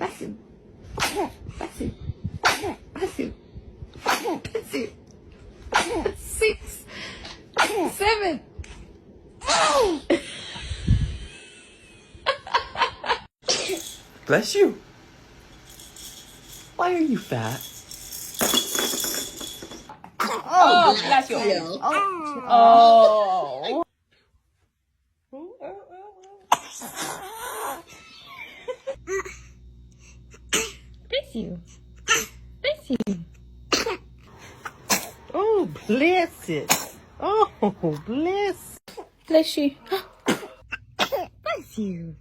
Bless you. Bless you. Bless you. Bless you. 6, 7. Bless you. Why are you fat? Oh, bless you. Oh. Bless you. Bless you. Oh, bless it. Oh, bless. Bless you. Bless you.